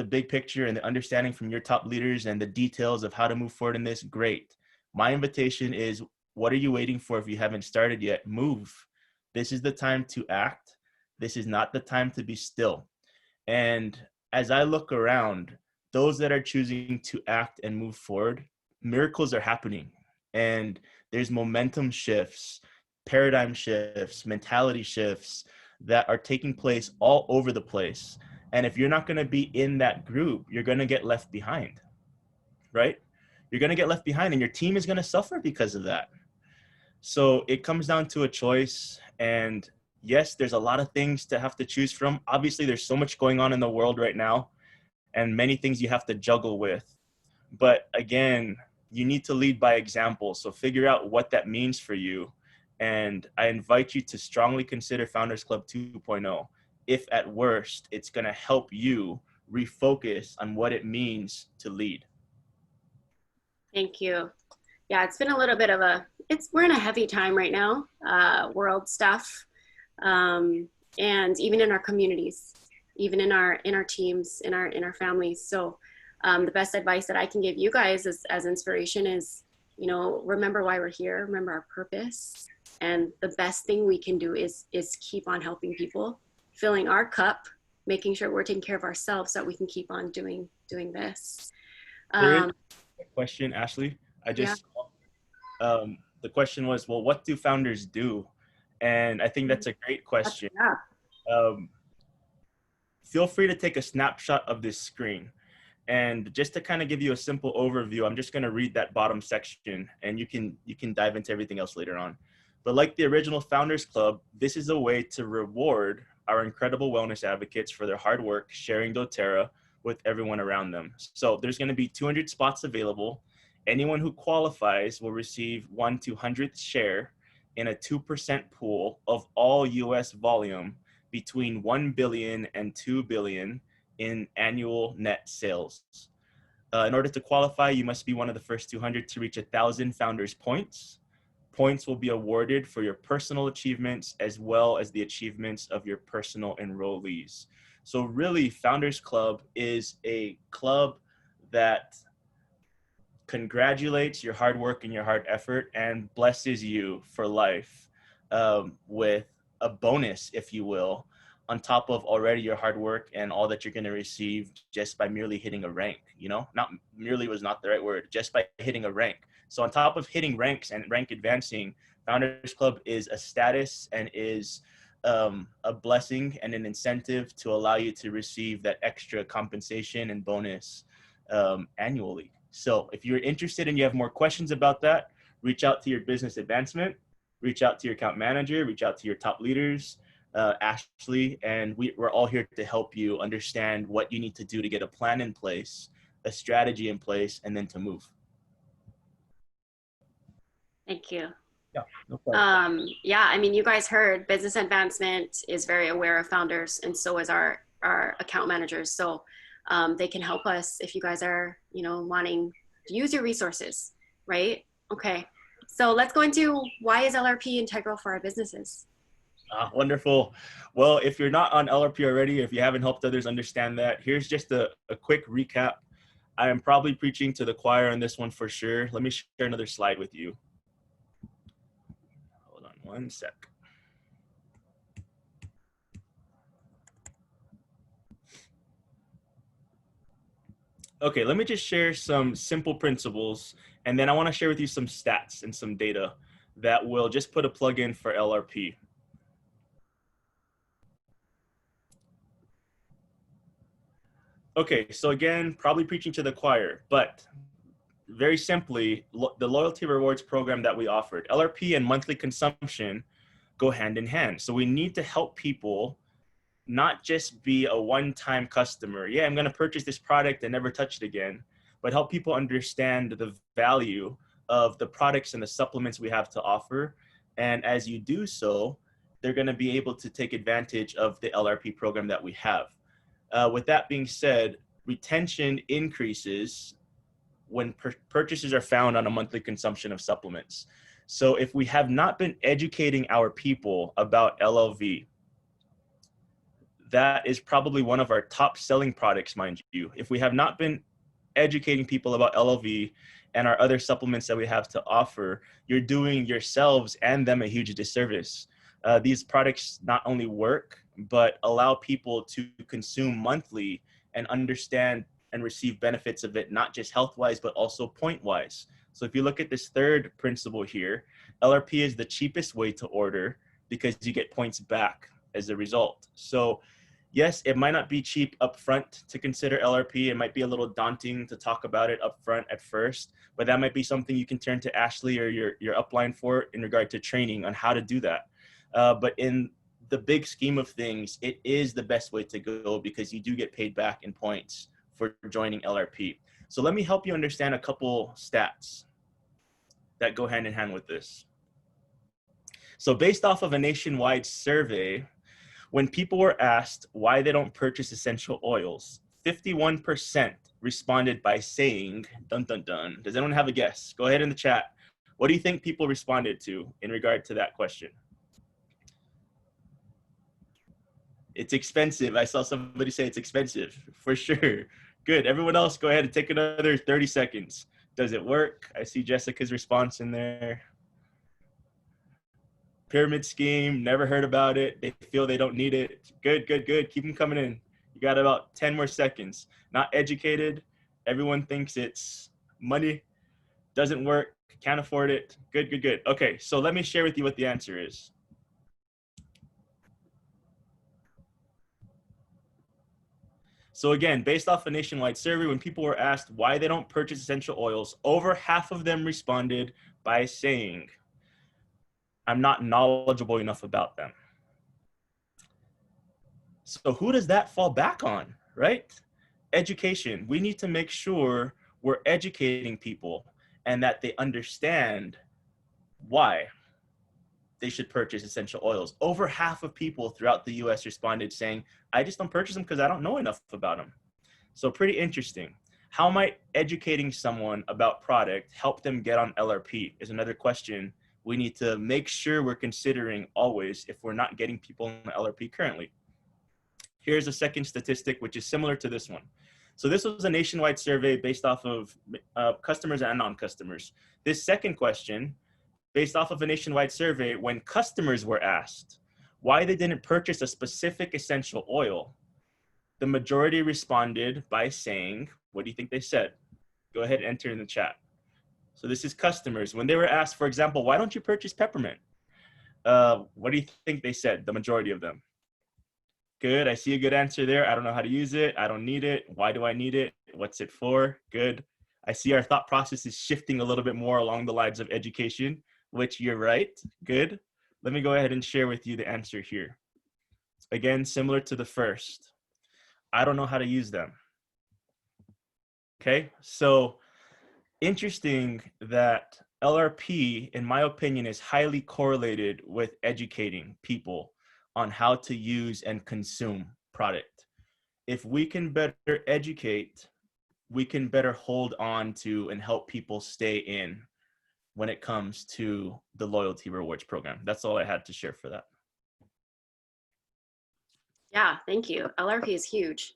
big picture and the understanding from your top leaders and the details of how to move forward in this, great. My invitation is, what are you waiting for if you haven't started yet? Move. This is the time to act. This is not the time to be still. And as I look around, those that are choosing to act and move forward, miracles are happening. And there's momentum shifts, paradigm shifts, mentality shifts that are taking place all over the place. And if you're not going to be in that group, you're going to get left behind, right? You're going to get left behind and your team is going to suffer because of that. So it comes down to a choice. And yes, there's a lot of things to have to choose from. Obviously, there's so much going on in the world right now and many things you have to juggle with. But again, you need to lead by example. So figure out what that means for you. And I invite you to strongly consider Founders Club 2.0. If at worst, it's going to help you refocus on what it means to lead. Thank you. Yeah, it's been a little bit of we're in a heavy time right now, world stuff, and even in our communities, even in our teams, in our families. So the best advice that I can give you guys as inspiration is, remember why we're here, remember our purpose. And the best thing we can do is keep on helping people, filling our cup, making sure we're taking care of ourselves so that we can keep on doing this. There is a question, Ashley. The question was, well, what do founders do? And I think that's a great question. Feel free to take a snapshot of this screen. And just to kind of give you a simple overview, I'm just going to read that bottom section and you can dive into everything else later on. But like the original Founders Club, this is a way to reward our incredible wellness advocates for their hard work sharing doTERRA with everyone around them. So there's going to be 200 spots available. Anyone who qualifies will receive 1/200th share in a 2% pool of all US volume between 1 billion and 2 billion in annual net sales. In order to qualify, you must be one of the first 200 to reach 1,000 founders points. Points will be awarded for your personal achievements as well as the achievements of your personal enrollees. So really, Founders Club is a club that congratulates your hard work and your hard effort and blesses you for life with a bonus, if you will, on top of already your hard work and all that you're going to receive just by merely hitting a rank. Not merely was not the right word, just by hitting a rank. So on top of hitting ranks and rank advancing, Founders Club is a status and is a blessing and an incentive to allow you to receive that extra compensation and bonus annually. So if you're interested and you have more questions about that, reach out to your business advancement, reach out to your account manager, reach out to your top leaders, Ashley, and we're all here to help you understand what you need to do to get a plan in place, a strategy in place, and then to move. Thank you. Yeah, no problem. Yeah, I mean, you guys heard business advancement is very aware of founders, and so is our account managers. So they can help us if you guys are, wanting to use your resources, right? Okay. So let's go into why is LRP integral for our businesses? Wonderful. Well, if you're not on LRP already, if you haven't helped others understand that, here's just a quick recap. I am probably preaching to the choir on this one for sure. Let me share another slide with you. Hold on one sec. Okay, let me just share some simple principles, and then I want to share with you some stats and some data that will just put a plug in for LRP. Okay, so again, probably preaching to the choir, but very simply, the loyalty rewards program that we offered, LRP and monthly consumption go hand in hand. So we need to help people not just be a one-time customer. Yeah, I'm going to purchase this product and never touch it again, but help people understand the value of the products and the supplements we have to offer. And as you do so, they're going to be able to take advantage of the LRP program that we have. With that being said, retention increases when purchases are found on a monthly consumption of supplements. So if we have not been educating our people about LLV, that is probably one of our top selling products, mind you. If we have not been educating people about LLV and our other supplements that we have to offer, you're doing yourselves and them a huge disservice. These products not only work, but allow people to consume monthly and understand and receive benefits of it, not just health-wise, but also point-wise. So if you look at this third principle here, LRP is the cheapest way to order because you get points back as a result. So yes, it might not be cheap upfront to consider LRP. It might be a little daunting to talk about it upfront at first, but that might be something you can turn to Ashley or your upline for in regard to training on how to do that. But in the big scheme of things, it is the best way to go because you do get paid back in points for joining LRP. So let me help you understand a couple stats that go hand in hand with this. So based off of a nationwide survey, when people were asked why they don't purchase essential oils, 51% responded by saying, dun, dun, dun. Does anyone have a guess? Go ahead in the chat. What do you think people responded to in regard to that question? It's expensive. I saw somebody say it's expensive, for sure. Good. Everyone else, go ahead and take another 30 seconds. Does it work? I see Jessica's response in there. Pyramid scheme, never heard about it. They feel they don't need it. Good, good, good. Keep them coming in. You got about 10 more seconds. Not educated. Everyone thinks it's money. Doesn't work. Can't afford it. Good, good, good. Okay, so let me share with you what the answer is. So again, based off a nationwide survey, when people were asked why they don't purchase essential oils, over half of them responded by saying, I'm not knowledgeable enough about them. So who does that fall back on, right? Education. We need to make sure we're educating people and that they understand why they should purchase essential oils. Over half of people throughout the US responded saying, I just don't purchase them because I don't know enough about them. So pretty interesting. How might educating someone about product help them get on LRP is another question we need to make sure we're considering always if we're not getting people on LRP currently. Here's a second statistic, which is similar to this one. So this was a nationwide survey based off of customers and non-customers. This second question, based off of a nationwide survey, when customers were asked why they didn't purchase a specific essential oil, the majority responded by saying, what do you think they said? Go ahead and enter in the chat. So this is customers. When they were asked, for example, why don't you purchase peppermint? What do you think they said, the majority of them? Good, I see a good answer there. I don't know how to use it. I don't need it. Why do I need it? What's it for? Good. I see our thought process is shifting a little bit more along the lines of education, which you're right. Good. Let me go ahead and share with you the answer here. Again, similar to the first. I don't know how to use them. Okay, so interesting that LRP, in my opinion, is highly correlated with educating people on how to use and consume product. If we can better educate, we can better hold on to and help people stay in when it comes to the loyalty rewards program. That's all I had to share for that. Yeah, thank you. LRP is huge.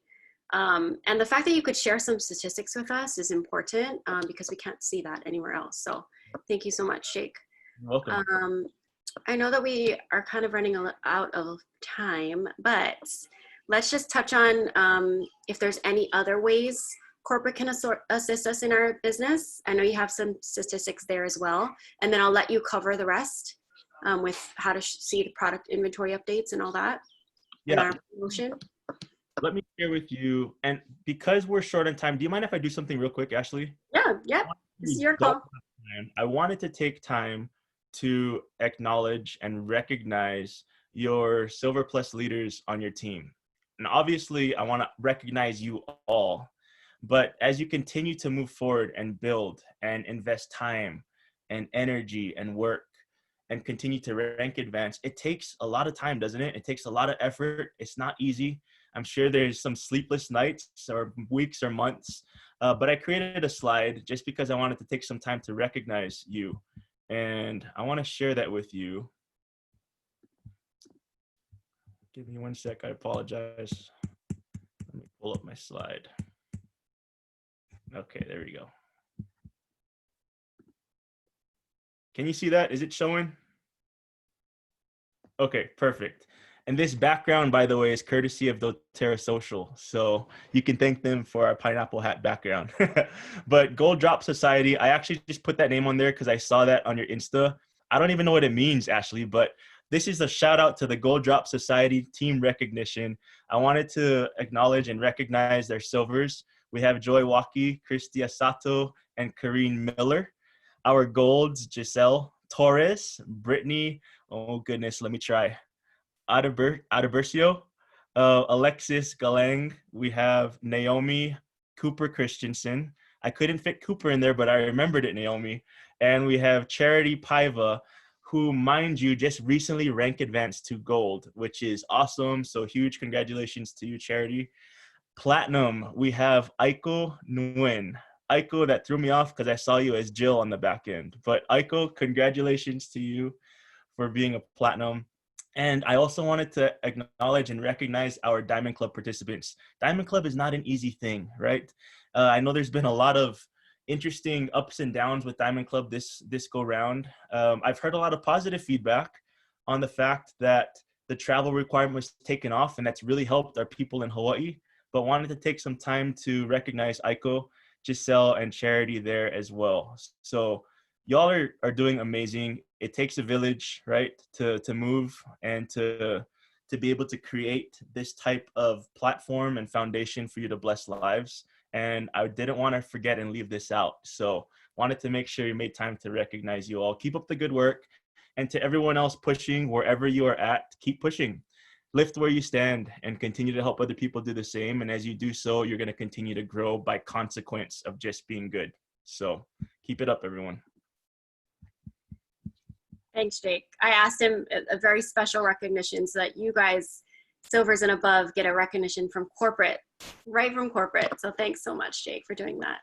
And the fact that you could share some statistics with us is important because we can't see that anywhere else. So thank you so much, Jake. You're welcome. I know that we are kind of running out of time, but let's just touch on if there's any other ways corporate can assist us in our business. I know you have some statistics there as well. And then I'll let you cover the rest with how to see the product inventory updates and all that. Yeah. In our promotion. Let me share with you, and because we're short on time, do you mind if I do something real quick, Ashley? Yeah, yep. This is your call. I wanted to take time to acknowledge and recognize your Silver Plus leaders on your team. And obviously, I want to recognize you all. But as you continue to move forward and build and invest time and energy and work and continue to rank advance, it takes a lot of time, doesn't it? It takes a lot of effort. It's not easy. I'm sure there's some sleepless nights or weeks or months, but I created a slide just because I wanted to take some time to recognize you. And I want to share that with you. Give me 1 sec, I apologize. Let me pull up my slide. Okay, there we go. Can you see that? Is it showing? Okay, perfect. And this background, by the way, is courtesy of doTERRA Social. So you can thank them for our pineapple hat background. But Gold Drop Society, I actually just put that name on there because I saw that on your Insta. I don't even know what it means, Ashley, but this is a shout out to the Gold Drop Society team recognition. I wanted to acknowledge and recognize their silvers. We have Joy Waki, Christia Sato, and Karine Miller. Our golds, Giselle Torres, Brittany, oh goodness, let me try. Adebercio, Alexis Galang. We have Naomi Cooper Christensen. I couldn't fit Cooper in there, but I remembered it, Naomi. And we have Charity Paiva, who, mind you, just recently rank advanced to gold, which is awesome. So huge congratulations to you, Charity. Platinum, we have Aiko Nguyen. Aiko, that threw me off because I saw you as Jill on the back end. But Aiko, congratulations to you for being a platinum. And I also wanted to acknowledge and recognize our Diamond Club participants. Diamond Club is not an easy thing, right? I know there's been a lot of interesting ups and downs with Diamond Club this go round. I've heard a lot of positive feedback on the fact that the travel requirement was taken off, and that's really helped our people in Hawaii. But wanted to take some time to recognize Aiko, Giselle, and Charity there as well. So y'all are doing amazing. It takes a village, right, to move and to be able to create this type of platform and foundation for you to bless lives. And I didn't want to forget and leave this out. So wanted to make sure you made time to recognize you all. Keep up the good work. And to everyone else pushing, wherever you are at, keep pushing. Lift where you stand and continue to help other people do the same. And as you do so, you're going to continue to grow by consequence of just being good. So keep it up, everyone. Thanks, Jake. I asked him a very special recognition so that you guys, silvers and above, get a recognition from corporate, right from corporate. So thanks so much, Jake, for doing that.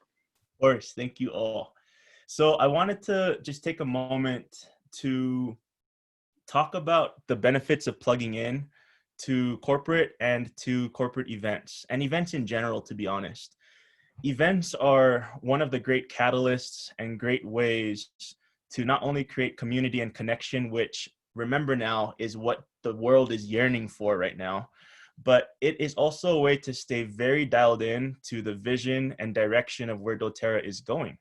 Of course. Thank you all. So I wanted to just take a moment to talk about the benefits of plugging in to corporate and to corporate events and events in general, to be honest. Events are one of the great catalysts and great ways to not only create community and connection, which, remember now, is what the world is yearning for right now, but it is also a way to stay very dialed in to the vision and direction of where doTERRA is going.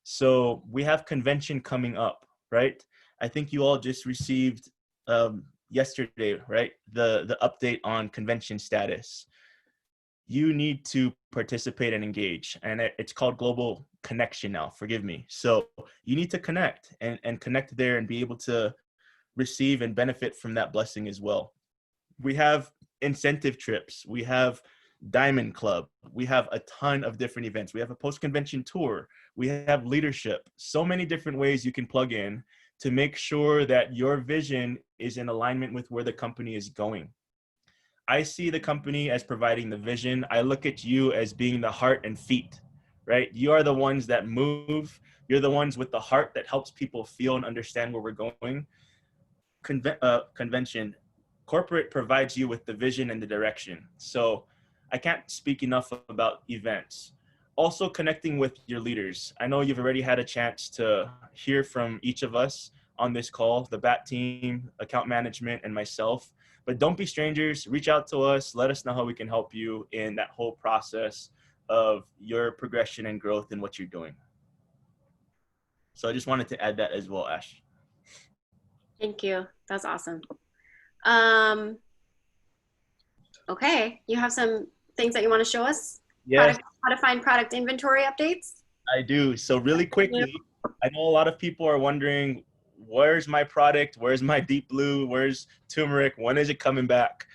So we have convention coming up, right? I think you all just received yesterday, right, the update on convention status. you need to participate and engage. And it's called global connection now, forgive me. So you need to connect and connect there and be able to receive and benefit from that blessing as well. We have incentive trips. We have Diamond Club. We have a ton of different events. We have a post-convention tour. We have leadership. So many different ways you can plug in to make sure that your vision is in alignment with where the company is going. I see the company as providing the vision. I look at you as being the heart and feet, right? You are the ones that move. You're the ones with the heart that helps people feel and understand where we're going. Convention, corporate provides you with the vision and the direction. So I can't speak enough about events. Also connecting with your leaders. I know you've already had a chance to hear from each of us on this call, the BAT team, account management, and myself. But don't be strangers. Reach out to us. Let us know how we can help you in that whole process of your progression and growth in what you're doing. So I just wanted to add that as well, Ash. Thank you. That's awesome. Okay, you have some things that you want to show us? Yes. How to find product inventory updates? I do. So really quickly, I know a lot of people are wondering, where's my product? Where's my deep blue? Where's turmeric? When is it coming back?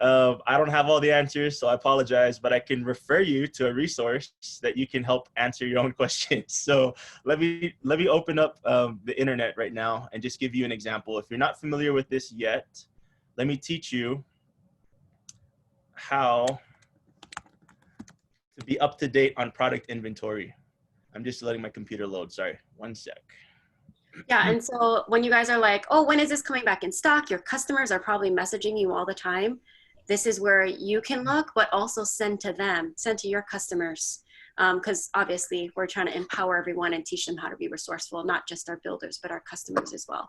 I don't have all the answers, so I apologize, but I can refer you to a resource that you can help answer your own questions. So let me open up the internet right now and just give you an example. If you're not familiar with this yet, let me teach you how to be up to date on product inventory. I'm just letting my computer load. Sorry, one sec. Yeah, and so when you guys are like, oh, when is this coming back in stock? Your customers are probably messaging you all the time. This is where you can look, but also send to them, send to your customers. Because obviously we're trying to empower everyone and teach them how to be resourceful, not just our builders, but our customers as well.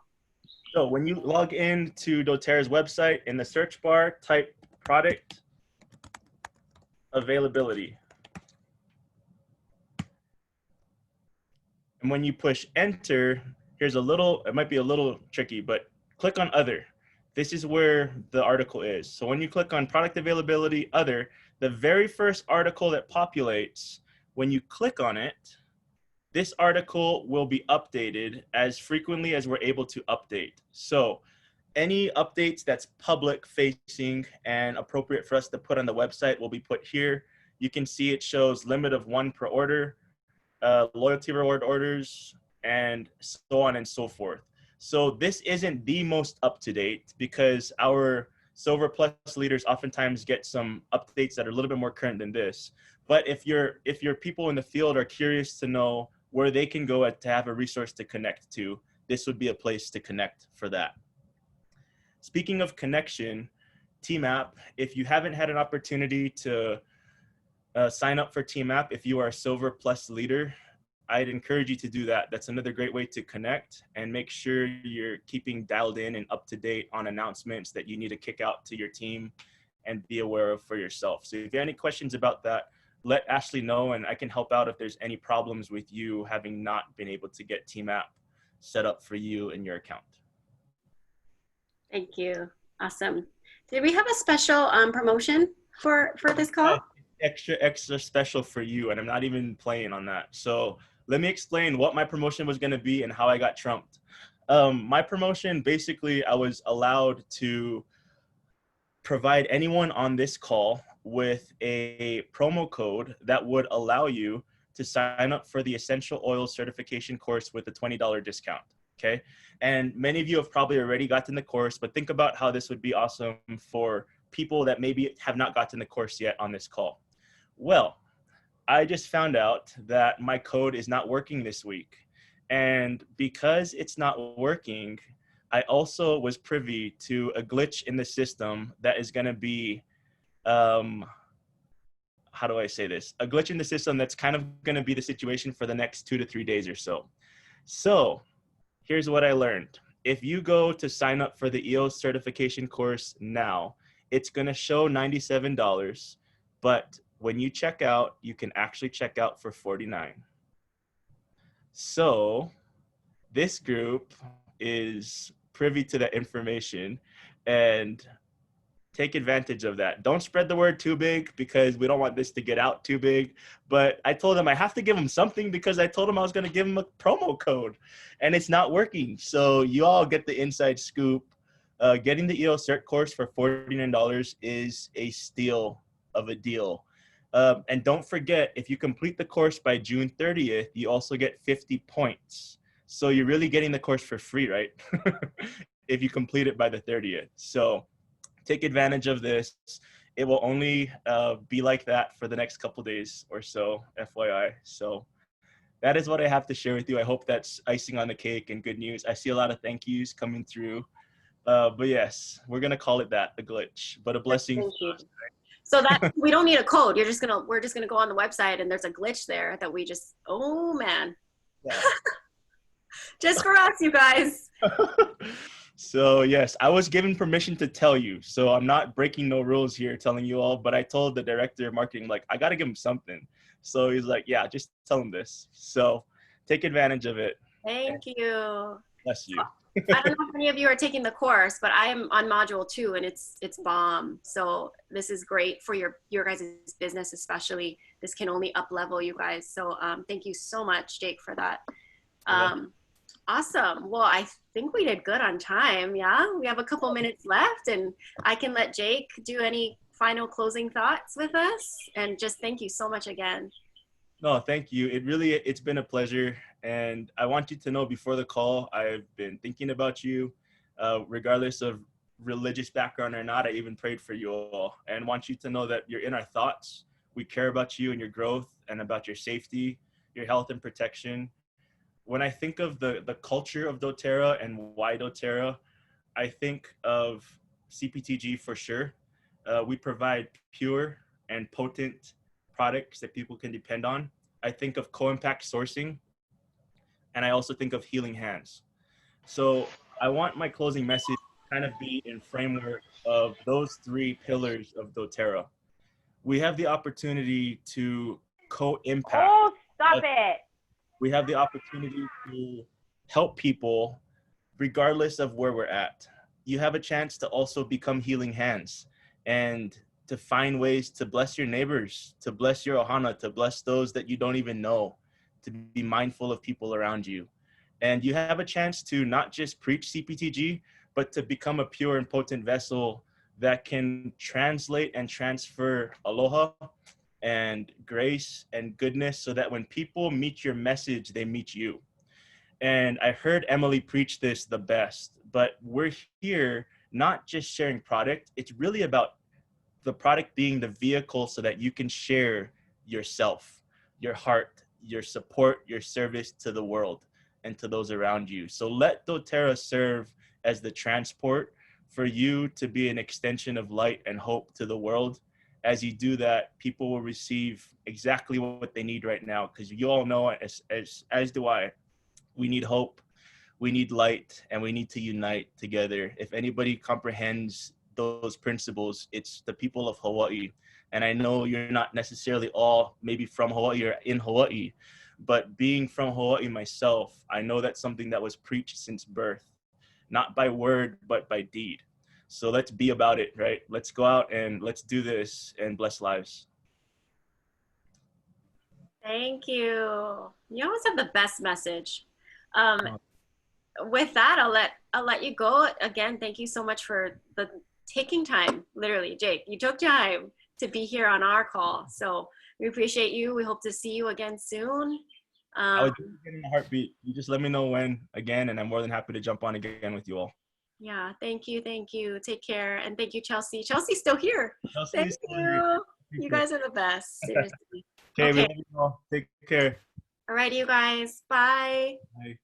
So when you log in to doTERRA's website, in the search bar, type product availability. And when you push enter, here's a little, it might be a little tricky, but click on other. This is where the article is. So when you click on product availability, other, the very first article that populates, when you click on it, this article will be updated as frequently as we're able to update. So any updates that's public facing and appropriate for us to put on the website will be put here. You can see it shows limit of 1 per order, loyalty reward orders, and so on and so forth. So this isn't the most up to date because our Silver Plus leaders oftentimes get some updates that are a little bit more current than this. But if your people in the field are curious to know where they can go to have a resource to connect to, this would be a place to connect for that. Speaking of connection, TMAP, if you haven't had an opportunity to sign up for TMAP, if you are a Silver Plus leader, I'd encourage you to do that. That's another great way to connect and make sure you're keeping dialed in and up to date on announcements that you need to kick out to your team and be aware of for yourself. So if you have any questions about that, let Ashley know and I can help out if there's any problems with you having not been able to get TMAP set up for you in your account. Thank you. Awesome. Did we have a special promotion for this call? Extra special for you, and I'm not even playing on that. So let me explain what my promotion was going to be and how I got trumped. My promotion, basically, I was allowed to provide anyone on this call with a promo code that would allow you to sign up for the Essential Oil Certification course with a $20 discount. Okay. And many of you have probably already gotten the course, but think about how this would be awesome for people that maybe have not gotten the course yet on this call. Well, I just found out that my code is not working this week. And because it's not working, I also was privy to a glitch in the system that is going to be, how do I say this? A glitch in the system that's kind of going to be the situation for the next 2 to 3 days or so. So here's what I learned. If you go to sign up for the EOS certification course now, it's going to show $97, but when you check out, you can actually check out for $49. So this group is privy to that information, and take advantage of that. Don't spread the word too big because we don't want this to get out too big. But I told him I have to give him something because I told him I was going to give him a promo code and it's not working. So you all get the inside scoop. Getting the EO Cert course for $49 is a steal of a deal. And don't forget, if you complete the course by June 30th, you also get 50 points. So you're really getting the course for free, right? If you complete it by the 30th. So take advantage of this. It will only be like that for the next couple days or so, FYI. So that is what I have to share with you. I hope that's icing on the cake and good news. I see a lot of thank yous coming through. But yes, we're gonna call it that, a glitch, but a blessing. Thank you. So that we don't need a code. We're just gonna go on the website and there's a glitch there that we just, oh man. Yeah. Just for us, you guys. So yes, I was given permission to tell you. So I'm not breaking no rules here telling you all, but I told the director of marketing, like, I got to give him something. So he's like, yeah, just tell him this. So take advantage of it. Thank you. Bless you. I don't know if any of you are taking the course, but I'm on module 2 and it's bomb. So this is great for your guys' business, especially. This can only up level you guys. So thank you so much, Jake, for that. Awesome. Well, I think we did good on time. Yeah, we have a couple minutes left and I can let Jake do any final closing thoughts with us. And just thank you so much again. No, thank you. It's been a pleasure. And I want you to know before the call, I've been thinking about you, regardless of religious background or not. I even prayed for you all and want you to know that you're in our thoughts. We care about you and your growth and about your safety, your health and protection. When I think of the culture of doTERRA and why doTERRA, I think of CPTG for sure. We provide pure and potent products that people can depend on. I think of co-impact sourcing, and I also think of healing hands. So I want my closing message to kind of be in framework of those 3 pillars of doTERRA. We have the opportunity to co-impact. Oh, stop it. We have the opportunity to help people regardless of where we're at. You have a chance to also become healing hands and to find ways to bless your neighbors, to bless your ohana, to bless those that you don't even know, to be mindful of people around you. And you have a chance to not just preach CPTG, but to become a pure and potent vessel that can translate and transfer aloha and grace and goodness so that when people meet your message, they meet you. And I heard Emily preach this the best, but we're here not just sharing product. It's really about the product being the vehicle so that you can share yourself, your heart, your support, your service to the world and to those around you. So let doTERRA serve as the transport for you to be an extension of light and hope to the world. As you do that, people will receive exactly what they need right now, because you all know, as do I, we need hope, we need light, and we need to unite together. If anybody comprehends those principles, it's the people of Hawaii. And I know you're not necessarily all maybe from Hawaii or in Hawaii, but being from Hawaii myself, I know that's something that was preached since birth, not by word, but by deed. So let's be about it, right? Let's go out and let's do this and bless lives. Thank you. You always have the best message. With that, I'll let you go. Again, thank you so much for taking time. Literally, Jake, you took time to be here on our call. So we appreciate you. We hope to see you again soon. I would do it in a heartbeat. You just let me know when again, and I'm more than happy to jump on again with you all. Yeah, thank you. Take care. And thank you, Chelsea. Chelsea's still here. Thank you. You guys are the best. Seriously. Okay, we love you all. Take care. All right, you guys. Bye. Bye.